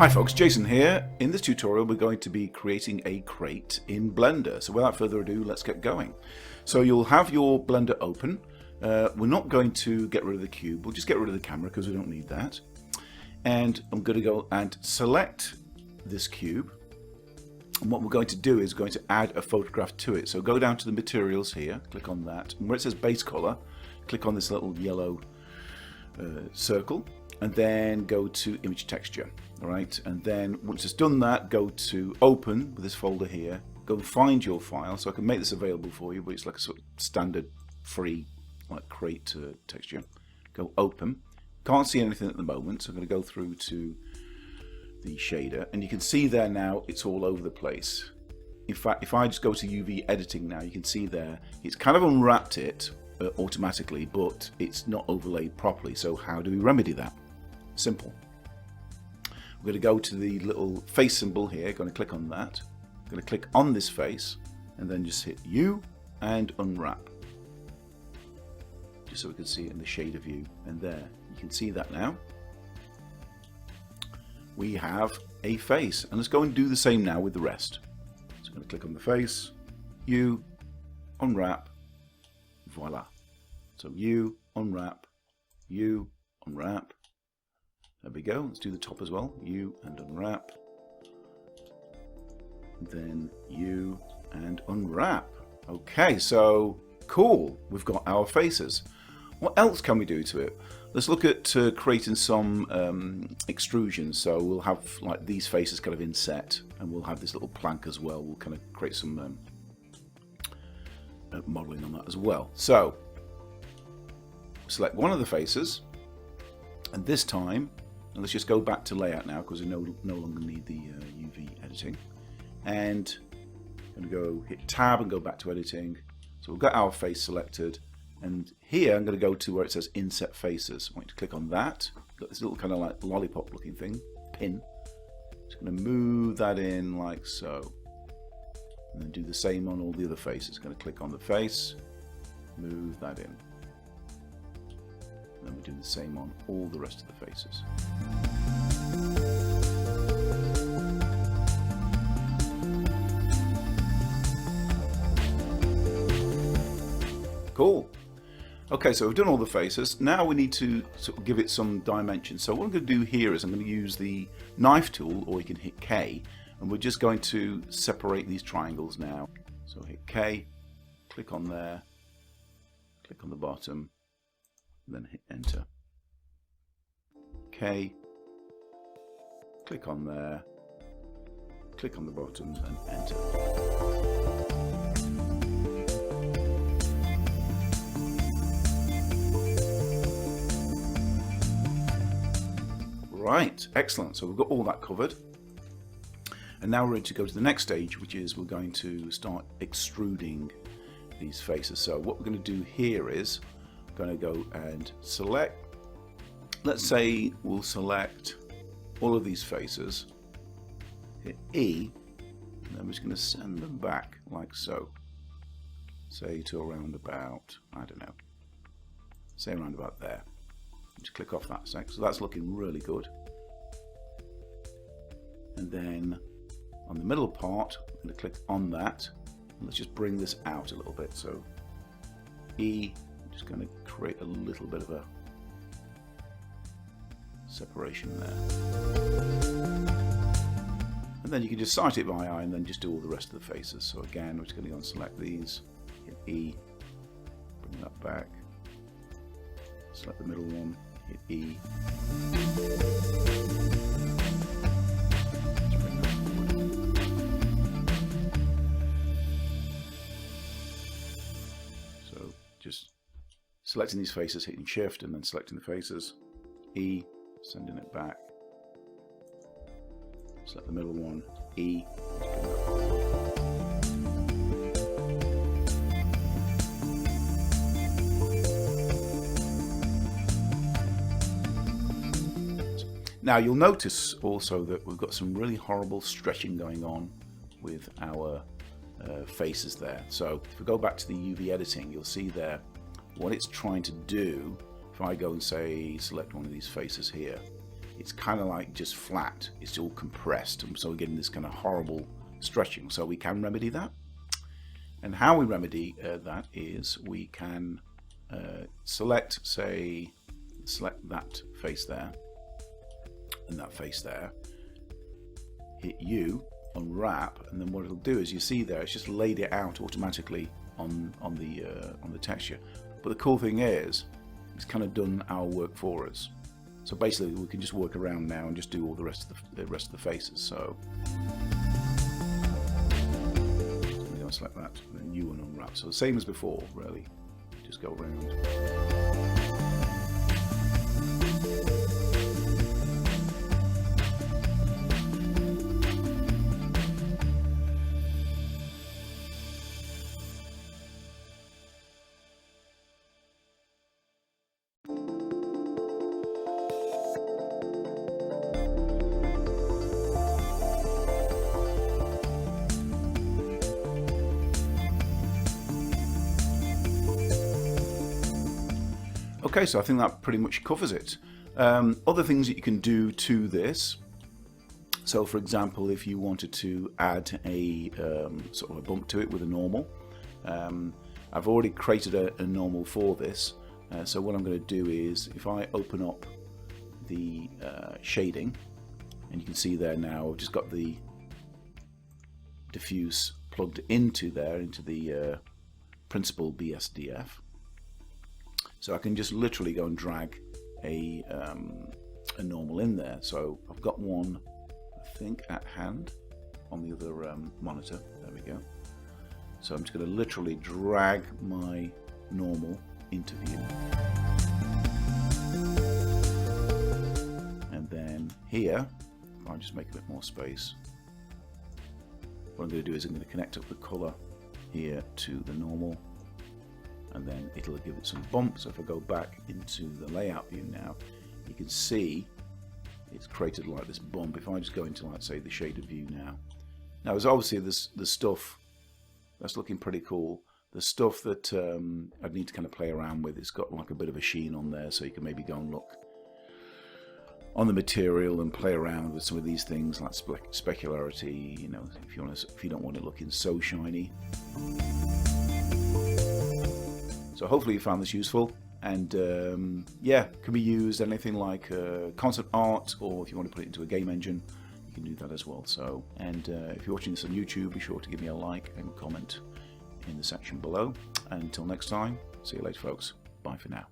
Hi folks, Jason here. In this tutorial we're going to be creating a crate in Blender. So without further ado, let's get going. So you'll have your Blender open. We're not going to get rid of the cube, we'll just get rid of the camera because we don't need that. And I'm going to go and select this cube. And what we're going to do is going to add a photograph to it. So go down to the materials here, click on that. And where it says base color, click on this little yellow circle. And then go to image texture, all right? And then once it's done that, go to open with this folder here, go find your file. So I can make this available for you, but it's like a sort of standard free like crate texture. Go open. Can't see anything at the moment, so I'm going to go through to the shader, and you can see there now it's all over the place. In fact, if I just go to UV editing now, you can see there it's kind of unwrapped it automatically, but it's not overlaid properly. So how do we remedy that? Simple. We're going to go to the little face symbol here, going to click on that. I'm going to click on this face and then just hit U and unwrap. Just so we can see it in the shader view, and there you can see that now. We have a face, and let's go and do the same now with the rest. So I'm going to click on the face, U, unwrap, voila. So U, unwrap, U, unwrap. There we go. Let's do the top as well. U and unwrap. Then U and unwrap. Okay, so cool. We've got our faces. What else can we do to it? Let's look at creating some extrusions. So we'll have like these faces kind of inset, and we'll have this little plank as well. We'll kind of create some modeling on that as well. So select one of the faces, and this time, and let's just go back to layout now because we no longer need the UV editing. And I'm going to go hit tab and go back to editing. So we've got our face selected, and here I'm going to go to where it says inset faces. I want you to click on that. Got this little kind of like lollipop looking thing, pin. Just going to move that in like so. And then do the same on all the other faces. Going to click on the face, move that in. And then we do the same on all the rest of the faces. Cool. Okay, so we've done all the faces. Now we need to sort of give it some dimension. So what I'm going to do here is I'm going to use the knife tool, or you can hit K, and we're just going to separate these triangles now. So hit K, click on there, click on the bottom, then hit enter. K, click on there, click on the bottom and enter. Right, excellent. So we've got all that covered. And now we're ready to go to the next stage, which is we're going to start extruding these faces. So what we're going to do here is going to go and select, let's say we'll select all of these faces, hit E, and then we're just going to send them back like so, say to around about, I don't know, say around about there. Just click off that sec, so that's looking really good. And then on the middle part, I'm going to click on that, and let's just bring this out a little bit. So E, just going to create a little bit of a separation there. And then you can just sight it by eye and then just do all the rest of the faces. So again, we're just going to go and select these, hit E, bring that back, select the middle one, hit E. So just selecting these faces, hitting shift, and then selecting the faces, E, sending it back, select the middle one, E, now you'll notice also that we've got some really horrible stretching going on with our faces there. So if we go back to the UV editing, you'll see there what it's trying to do. If I go and say select one of these faces here, it's kind of like just flat. It's all compressed, and so we're getting this kind of horrible stretching. So we can remedy that. And how we remedy that is we can select that face there and that face there, hit U, unwrap, and then what it'll do is, you see there, it's just laid it out automatically on the texture. But the cool thing is, it's kind of done our work for us. So basically, we can just work around now and just do all the rest of the faces. So I'm going to select that, and then U and unwrap. So the same as before, really. Just go around. Okay, so I think that pretty much covers it. Other things that you can do to this. So, for example, if you wanted to add a sort of a bump to it with a normal, I've already created a normal for this. So what I'm going to do is, if I open up the shading, and you can see there now, I've just got the diffuse plugged into there, into the principal BSDF. So I can just literally go and drag a normal in there. So I've got one, I think, at hand on the other monitor. There we go. So I'm just going to literally drag my normal into view. And then here, if I just make a bit more space, what I'm going to do is I'm going to connect up the color here to the normal, and then it'll give it some bump. So if I go back into the layout view now, you can see it's created like this bump. If I just go into, like, say, the shaded view now, there's obviously the stuff that's looking pretty cool. The stuff that I'd need to kind of play around with, it's got like a bit of a sheen on there, so you can maybe go and look on the material and play around with some of these things like specularity, you know, if you don't want it looking so shiny. So hopefully you found this useful, and yeah, can be used anything like concept art, or if you want to put it into a game engine, you can do that as well. So, and if you're watching this on YouTube, be sure to give me a like and comment in the section below. And until next time, see you later, folks. Bye for now.